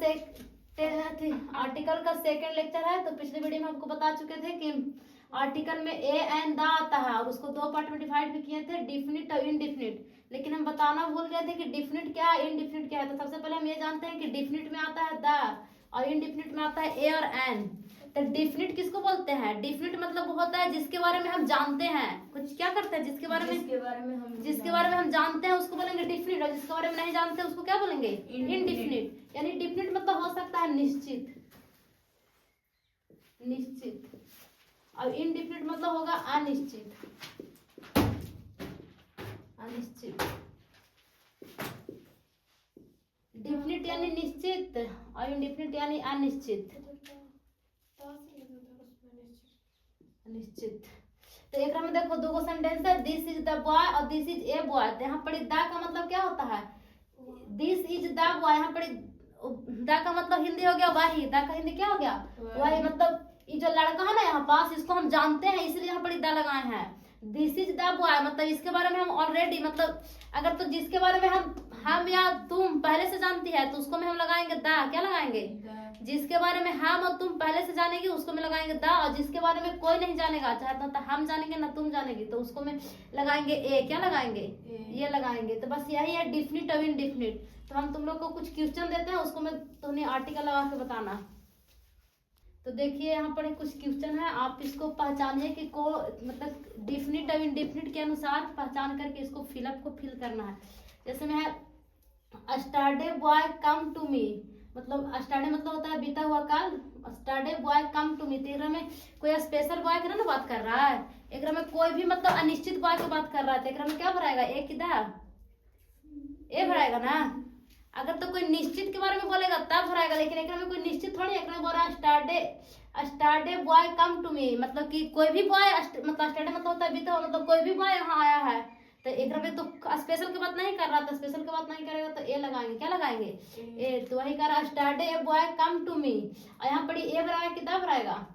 Article का second lecture है। तो पिछले वीडियो में आपको बता चुके थे कि आर्टिकल में ए एंड द आता है और उसको दो पार्ट में डिवाइड भी किए थे, डिफिनिट और इनडिफिनिट। लेकिन हम बताना भूल गए थे कि डिफिनिट क्या है, इनडिफिनिट क्या है। तो सबसे पहले हम ये जानते हैं कि डिफिनिट में आता है द और इनडिफिनिट में आता है ए और एन। तो डिफिनिट किसको बोलते हैं? डिफिनिट मतलब वो होता है जिसके बारे में हम जानते हैं। कुछ क्या करते हैं जिसके बारे में हम जानते हैं उसको बोलेंगे डिफिनिट, और जिसके बारे में नहीं जानते उसको क्या बोलेंगे? इनडिफिनिट। यानी डिफिनिट मतलब हो सकता है निश्चित, और इनडिफिनिट मतलब होगा अनिश्चित। डिफिनिट यानी निश्चित और इनडिफिनिट यानी अनिश्चित। तो एक में देखो दो सेंटेंस है, दिस इज द बॉय और दिस इज ए बॉय। तो यहाँ पर द का मतलब क्या होता है? This is the boy. यहाँ पर द का मतलब हिंदी हो गया वही, द का हिंदी क्या हो गया? वही। मतलब ये जो लड़का है ना यहाँ पास, इसको हम जानते हैं इसलिए यहाँ पर द लगाए हैं। दिस इज द बॉय मतलब इसके बारे में हम ऑलरेडी, मतलब अगर तो जिसके बारे में हम या तुम पहले से जानती है तो उसको में हम लगाएंगे द। क्या लगाएंगे? जिसके बारे में हम और तुम पहले से जानेगी उसको में लगाएंगे द, और जिसके बारे में कोई नहीं जानेगा, चाहे तो हम जानेंगे ना तुम जानेगी, तो उसको में लगाएंगे ए। क्या लगाएंगे? ये लगाएंगे। तो बस यही है डिफिनिट और इनडिफिनिट। तो हम तुम लोग को कुछ क्वेश्चन देते हैं, उसको में तुमने आर्टिकल लगा के बताना। तो देखिए यहाँ पर कुछ क्वेश्चन है, आप इसको पहचानिए कि को मतलब डिफिनिट और इनडिफिनिट के अनुसार पहचान करके इसको फिल करना है। जैसे में है स्टरडे बॉय कम टू मी, मतलब स्टरडे मतलब होता है बीता हुआ काल। स्टरडे बॉय कम टू मी, तो एक में कोई स्पेशल बॉय के ना बात कर रहा है, एक में कोई भी मतलब अनिश्चित बॉय की बात कर रहा है। तो एक में क्या भराएगा? एक किधर ए भराएगा ना। अगर तो कोई निश्चित के बारे में बोलेगा तब भराएगा, लेकिन एक में कोई निश्चित थोड़ी। एक में बोल रहा है स्टरडे बॉय कम टू मी, मतलब कि कोई भी बॉय, मतलब स्टरडे मतलब होता है बीता हुआ, मतलब कोई भी बॉय यहाँ आया है। तो एक में तो स्पेशल की बात नहीं कर रहा था, स्पेशल की बात नहीं करेगा तो ए लगाएंगे। क्या लगाएंगे? ए। तो वही कर रहा स्टरडे बॉय कम टू मी, और यहाँ पर ए भराएगा कि द भराएगा?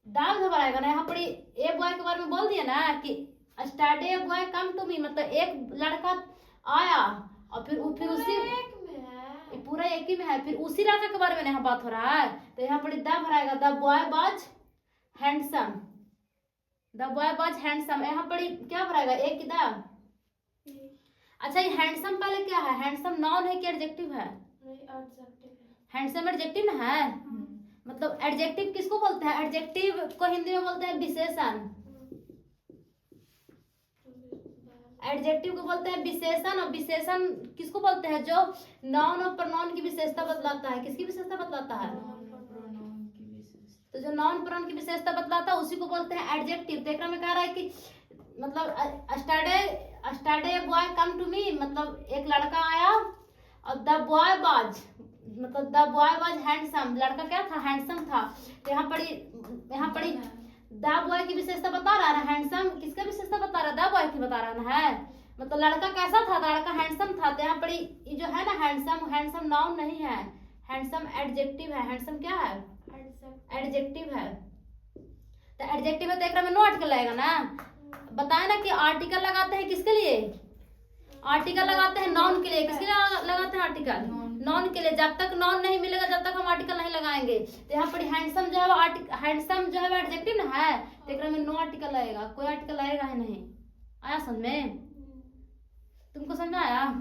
दाल भराएगा ना। यहाँ पर ए बॉय के बारे में बोल दिया ना कि स्टरडे बॉय कम टू मी, मतलब एक लड़का आया और फिर उसी पूरा एक ही में है, फिर उसी लड़का के बारे में यहाँ बात हो रहा है। तो यहाँ पर द भराएगा, the boy was handsome, the boy was handsome. यहाँ पर क्या भराएगा? एक द। अच्छा ये हैंडसम पहले क्या है? हैंडसम नाउन है कि एडजेक्टिव है? हैंडसम एडजेक्टिव में है। मतलब एडजेक्टिव किसको बोलते हैं? एडजेक्टिव को हिंदी में बोलते हैं विशेषण। एडजेक्टिव को बोलते हैं विशेषण, और विशेषण किसको बोलते हैं? जो नाउन और प्रोनाउन की विशेषता बतलाता है। किसकी विशेषता बतलाता है? तो जो नाउन प्रोनाउन की विशेषता बतलाता है उसी को बोलते हैं एडजेक्टिव। तो एक में कह रहा है कि मतलब स्टरडे बॉय कम टू मी, मतलब एक लड़का आया, और द बॉय वाज मतलब द बॉय वाज हैंडसम, लड़का क्या था? हैंडसम था। तो यहाँ पर द बॉय की विशेषता बता रहा है, हैंडसम किसका विशेषता बता रहा है? द बॉय की बता रहा है। मतलब लड़का कैसा था? लड़का हैंडसम था। तो यहाँ पर ये जो है ना हैंडसम नाउन नहीं है, हैंडसम एडजेक्टिव है। हैंडसम क्या है? एडजेक्टिव है। तो एडजेक्टिव है तो एक में नो आर्टिकल लगेगा ना। बताए ना कि आर्टिकल लगाते हैं किसके लिए? आर्टिकल लगाते हैं नाउन के लिए। किसके लिए लगाते हैं आर्टिकल? नाउन के लिए। जब तक नाउन नहीं मिलेगा जब तक हम आर्टिकल नहीं लगाएंगे। तो यहाँ पर हैंडसम जो है हैंडसम जो है एडजेक्टिव ना है, तो एक में नो आर्टिकल लगेगा, कोई आर्टिकल लगेगा ही नहीं। आया समझ में? तुमको समझ में आया?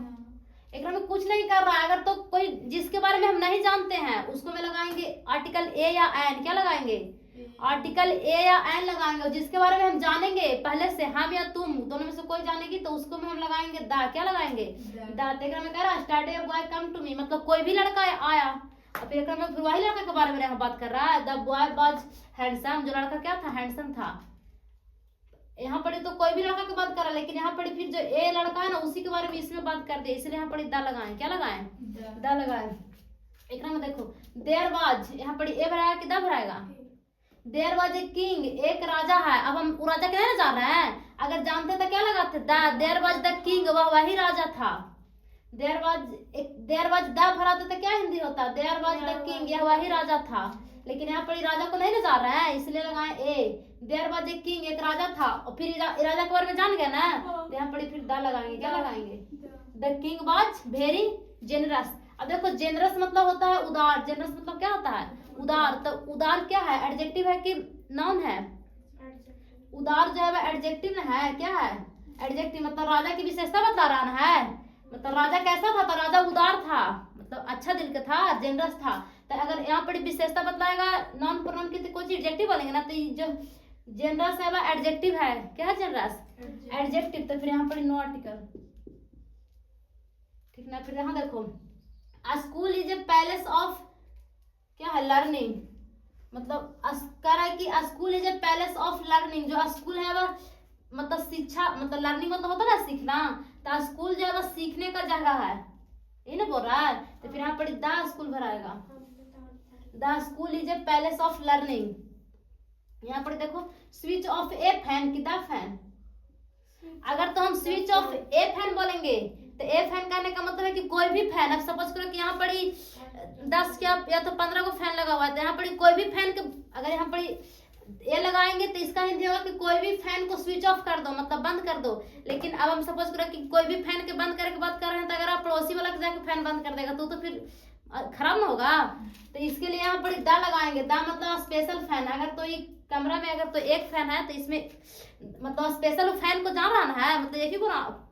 एक में कुछ नहीं कर रहा है। अगर तो कोई जिसके बारे में हम नहीं जानते हैं उसको में लगाएंगे आर्टिकल ए या एन। क्या लगाएंगे? आर्टिकल ए या एन लगाएंगे। और जिसके बारे में हम जानेंगे पहले से, हम या तुम दोनों में से कोई जानेगी, तो उसको में हम लगाएंगे द। क्या लगाएंगे? द। तेरा में कह रहा स्टरडे बॉय कम टू मी, मतलब कोई भी लड़का आया, और फिर में फिर वही लड़का के बारे में यहाँ बात कर रहा है। द बॉय वाज हैंडसम, जो लड़का क्या था? हैंडसम था। यहाँ पर तो कोई भी लड़का की बात कर रहा है, लेकिन यहाँ पर फिर जो ए लड़का है ना उसी के बारे में इसमें बात कर दे, इसलिए यहाँ पर द लगाए। क्या लगाए? द लगाए। एक में देखो देयर वाज, यहाँ पर ए भराएगा कि द भराएगा? देयर वाज ए किंग, एक राजा है। अब हम राजा के नहीं जान रहे हैं, अगर जानते तो क्या लगाते? The. There was the king, वही राजा था। देयर वाज द भराते तो क्या हिंदी होता? देयर वाज द किंग, यह वही राजा था। लेकिन यहाँ पर राजा को नहीं नजर रहा है इसलिए लगाए ए। देयर वाज ए किंग, एक राजा था, और फिर राजा के बारे में जान गए ना, तो यहाँ पर फिर द लगाएंगे। क्या लगाएंगे? The king was very generous. अब देखो जेनरस मतलब होता है उदार, जेनरस मतलब क्या होता है उदार, तो उदार क्या है एडजेक्टिव है कि नाउन है? उदार जो है वह एडजेक्टिव ना है, क्या है एडजेक्टिव। मतलब राजा की विशेषता बता रहा है, मतलब राजा कैसा था, तो राजा उदार था, मतलब अच्छा दिल का था, जेनरस था। तो अगर यहाँ पर विशेषता बतलाएगा नॉन प्रोनाउन की तो कोई एडजेक्टिव बोलेंगे ना, तो ये जो जेनरस है वह एडजेक्टिव है, क्या है जेनरस एडजेक्टिव। तो फिर यहाँ पर नो आर्टिकल, ठीक ना। फिर यहाँ देखो school is a palace of क्या है लर्निंग, मतलब कह रहा है कि school is a palace of learning. जो स्कूल है वह मतलब शिक्षा, मतलब लर्निंग मतलब होता है ना सीखना, तो स्कूल जो है वह सीखने का जगह है, ये ना बोल रहा है। तो फिर यहाँ पर द स्कूल भराएगा, the school is a palace of learning. यहाँ पर देखो स्विच ऑफ ए फैन की द फैन, अगर तो हम स्विच ऑफ ए फैन बोलेंगे तो ए फैन कहने का मतलब है कि कोई भी फैन। अब सपोज करो कि यहाँ पर 10 या तो 15 को फैन लगा हुआ है, तो यहाँ पर कोई भी फैन के अगर यहाँ पर ये लगाएंगे तो इसका हिंदी होगा कि कोई भी फैन को स्विच ऑफ कर दो, मतलब बंद कर दो। लेकिन अब हम सपोज करो कि कोई भी फैन के बंद करने की बात कर रहे हैं, तो अगर आप पड़ोसी वाला के जाके फैन बंद कर देगा तो फिर खराब ना होगा। तो इसके लिए यहाँ पर दा लगाएंगे, दा मतलब स्पेशल फैन। अगर तो ये कमरा में अगर तो एक फैन है तो इसमें मतलब स्पेशल फैन को जान रहा है, मतलब एक ही को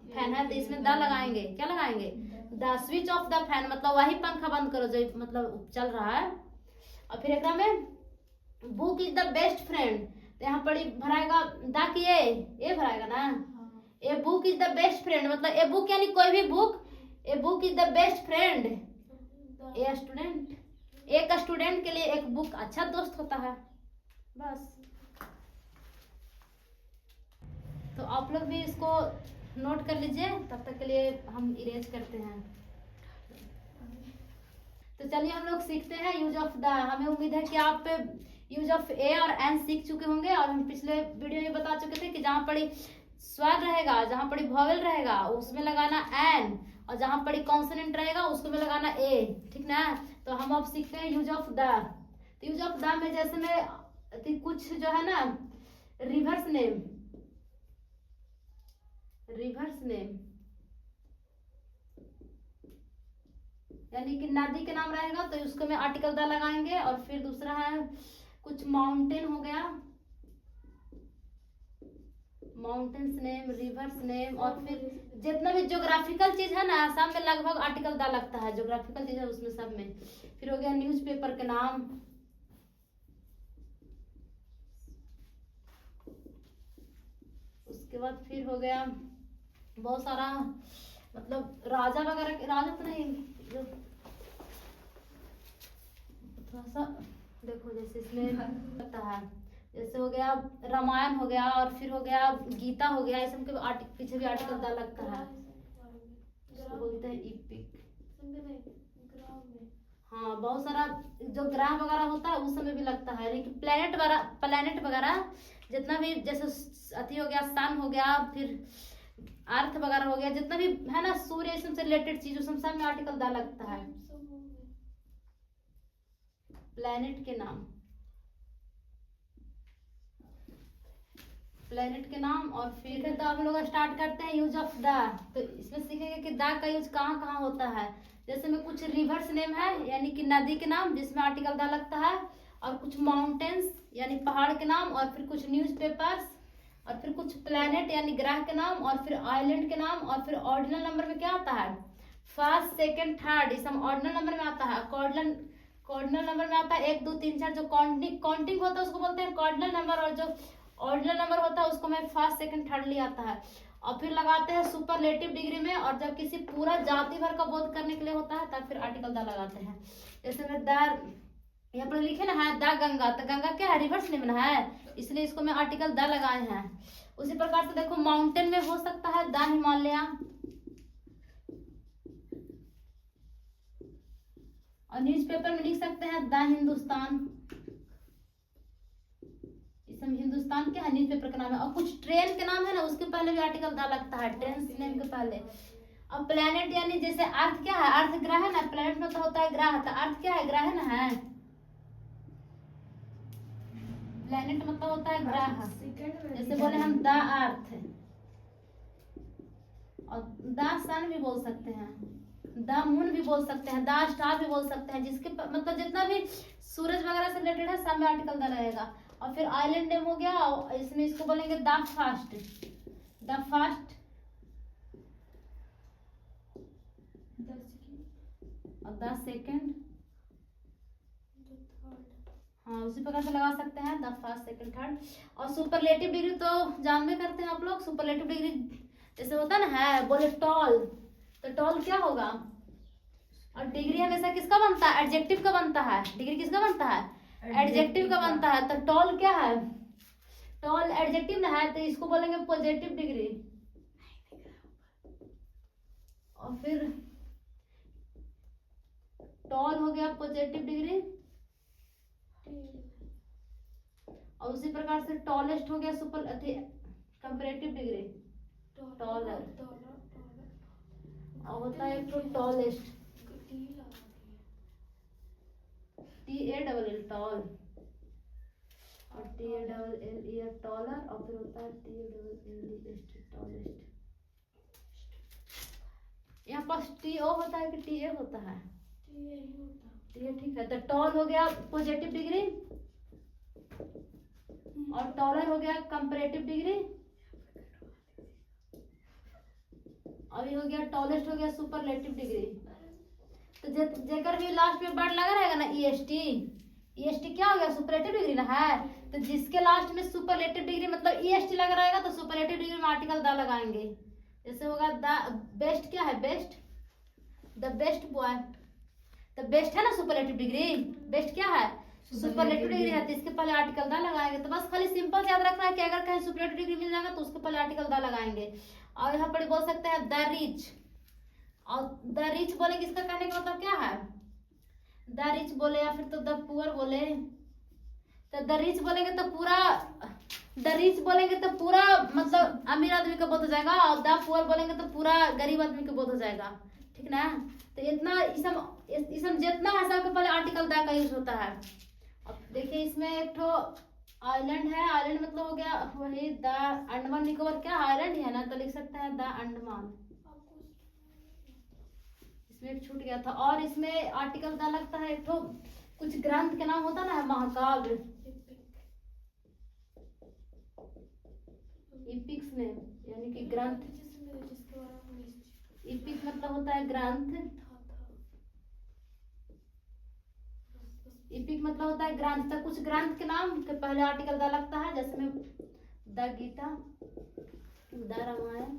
फैन है, तो इसमें दा लगाएंगे, क्या लगाएंगे the switch off the fan, मतलब वही पंखा बंद करो जो मतलब चल रहा है। और फिर एक में book is the best friend, तो यहाँ पर भराएगा दा की ए भराएगा ना, a book is the best friend, मतलब ए बुक यानी कोई भी book, a book is the best friend a student, एक स्टूडेंट के लिए एक बुक अच्छा दोस्त होता है, बस। तो आप लोग भी इसको नोट कर लीजिए, तब तक के लिए हम इरेज करते हैं। तो चलिए हम लोग सीखते हैं यूज ऑफ द। हमें उम्मीद है कि आप यूज ऑफ ए और एन सीख चुके होंगे, और हम पिछले वीडियो में बता चुके थे कि जहाँ पर स्वर रहेगा, जहाँ पर वॉवेल रहेगा उसमें लगाना एन, और जहाँ पर कॉन्सोनेंट रहेगा उसको में लगाना ए, ठीक ना। तो हम अब सीखते हैं यूज ऑफ द। तो यूज ऑफ द में जैसे में कुछ जो है ना रिवर्स नेम, रिवर्स नेम यानी कि नदी के नाम रहेगा तो उसको में आर्टिकल द लगाएंगे। और फिर दूसरा है कुछ माउंटेन हो गया, माउंटेन्स नेम, रिवर्स नेम, और फिर जितना भी ज्योग्राफिकल चीज है ना सब में लगभग आर्टिकल द लगता है, ज्योग्राफिकल चीज है उसमें सब में। फिर हो गया न्यूज़पेपर के नाम, उसके बाद फिर हो गया बहुत सारा मतलब राजा वगैरह, राजा तो नहीं, थोड़ा सा देखो जैसे इसमें पता है, जैसे हो गया रामायण हो गया, और फिर हो गया गीता हो गया, इसमें पीछे भी आर्टिकल दा लगता है, इसको बोलते हैं इपिक। हाँ बहुत सारा जो ग्रह वगैरह होता है उस समय भी लगता है, लेकिन प्लेनेट वगैरह जितना भी जैसे अति हो गया, सन हो गया, फिर अर्थ वगैरह हो गया, जितना भी है ना सूर्य से रिलेटेड चीज उस सब में आर्टिकल दा लगता है, प्लेनेट के नाम, प्लेनेट के नाम। और फिर तो हम लोग स्टार्ट करते हैं यूज ऑफ द। तो इसमें सीखेंगे कि द का यूज कहाँ कहाँ होता है। जैसे में कुछ रिवर्स नेम है यानी कि नदी के नाम जिसमें आर्टिकल द लगता है, और कुछ माउंटेन्स यानी पहाड़ के नाम, और फिर कुछ न्यूज़पेपर्स, और फिर कुछ प्लेनेट यानी ग्रह के नाम, और फिर आइलैंड के नाम। और फिर ऑर्डिनल नंबर में क्या आता है फर्स्ट सेकंड थर्ड, इस सब ऑर्डिनल नंबर में आता है। कॉर्डिनल नंबर में आता है 1 2 3 4, जो काउंटिंग होता है उसको बोलते हैं कॉर्डिनल नंबर, और जो ऑर्डिनल नंबर होता है उसको में फर्स्ट सेकंड थर्ड ले आता है। और फिर लगाते हैं सुपरलेटिव डिग्री में, और जब किसी पूरा जाति भर का बोध करने के लिए होता है तब फिर आर्टिकल द लगाते हैं। जैसे में द यहाँ पर लिखे ना है द गंगा, तो गंगा क्या है रिवर्स नेम है, इसलिए इसको मैं आर्टिकल द लगाए हैं। उसी प्रकार से देखो माउंटेन में हो सकता है द हिमालय, और न्यूज़पेपर में लिख सकते हैं द हिंदुस्तान, इसमें हिंदुस्तान क्या है न्यूज़पेपर का नाम है। और कुछ ट्रेन के नाम है ना उसके पहले भी आर्टिकल द लगता है, ट्रेन नेम के पहले। और प्लेनेट यानी जैसे अर्थ क्या है, अर्थ ग्रह है ना, प्लेनेट में तो होता है ग्रह, तो अर्थ क्या है ग्रह है ना है, प्लेनेट मतलब होता है ग्रह। जैसे बोले हम द अर्थ, और द सन भी बोल सकते हैं। द मून भी बोल सकते हैं, द स्टार भी बोल सकते हैं, जिसके मतलब जितना भी सूरज वगैरह से रिलेटेड है सब में आर्टिकल द रहेगा। और फिर आइलैंड नेम हो गया, और इसमें इसको बोलेंगे द फास्ट, द फास्ट, और द सेकेंड, हाँ उसी प्रकार से लगा सकते हैं, द फर्स्ट सेकंड थर्ड। और सुपरलेटिव डिग्री तो जानते करते हैं आप लोग, सुपरलेटिव डिग्री जैसे होता है ना, है बोले टॉल, तो टॉल क्या होगा, और डिग्री हमेशा किसका बनता है, एडजेक्टिव का बनता है, डिग्री किसका बनता है, एडजेक्टिव का बनता है। तो टॉल क्या है, टॉल एडजेक्टिव ना है, तो इसको बोलेंगे पॉजिटिव डिग्री। और फिर टॉल हो गया पॉजिटिव डिग्री, और उसी प्रकार से टॉलेस्ट हो गया सुपर कंपैरेटिव डिग्री, टॉलर, और होता है एक तो टॉलेस्ट, TALL टॉल, और TALLE टॉलर, और फिर होता है TALLEST टॉलेस्ट। यहाँ पास TO होता है कि TA होता है, TA ठीक है। तो टॉल हो गया पॉजिटिव डिग्री, और टॉलर हो गया कंपैरेटिव डिग्री, और ये हो गया टॉलेस्ट हो गया सुपरलेटिव डिग्री। तो जेकर भी लास्ट में वर्ड लगा रहेगा ना EST क्या हो गया, सुपरलेटिव डिग्री ना है। तो जिसके लास्ट में सुपरलेटिव डिग्री मतलब EST लगा रहेगा तो सुपरलेटिव डिग्री में आर्टिकल द लगाएंगे। जैसे होगा द बेस्ट, क्या है best, the best boy, the best है ना सुपरलेटिव डिग्री, बेस्ट क्या है सुपरलेटिव डिग्री है, तो इसके पहले आर्टिकल द लगाएंगे। तो बस खाली सिंपल याद रखना है कि अगर कहीं सुपरलेटिव डिग्री मिल जाएगा तो उसके पहले आर्टिकल द लगाएंगे। और यहाँ पर बोल सकते हैं द रिच, और द रिच बोले किसका कहने का मतलब क्या है, द रिच बोले या फिर तो द पुअर बोले। तो द रिच बोलेंगे तो पूरा, द रिच बोलेंगे तो पूरा मतलब अमीर आदमी का बोध हो जाएगा, और द पुअर बोलेंगे तो पूरा गरीब आदमी का बोध हो जाएगा, ठीक ना। तो इतना इसम जितना है सबके पहले आर्टिकल द का यूज होता है। अब देखिए इसमें एक तो आइलैंड है, आइलैंड मतलब हो गया वही द अंडमान निकोबार, क्या आइलैंड है ना, तो लिख सकते हैं द अंडमान, इसमें एक छूट गया था। और इसमें आर्टिकल द लगता है एक तो कुछ ग्रंथ के नाम होता ना है, महाकाव्य, इपिक्स में यानी कि ग्रंथ, इपिक मतलब होता है ग्रंथ, इपिक मतलब होता है ग्रंथ। तो कुछ ग्रंथ के नाम के पहले आर्टिकल द लगता है, जैसे में द गीता, द रामायण,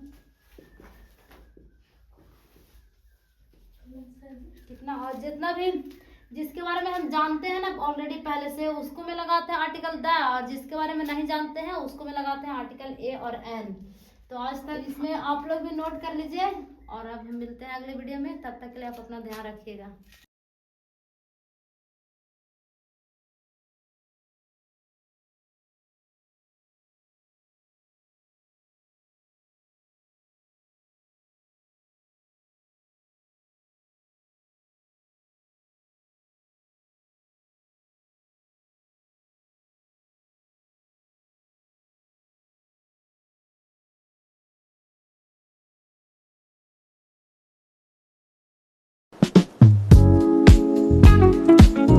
कितना, और जितना भी जिसके बारे में हम जानते हैं ना ऑलरेडी पहले से, उसको में लगाते हैं आर्टिकल द, और जिसके बारे में नहीं जानते हैं उसको में लगाते हैं आर्टिकल A और N। तो आज तक इसमें आप लोग भी नोट कर लीजिए, और अब हम मिलते हैं अगले वीडियो में, तब तक के लिए आप अपना ध्यान रखिएगा।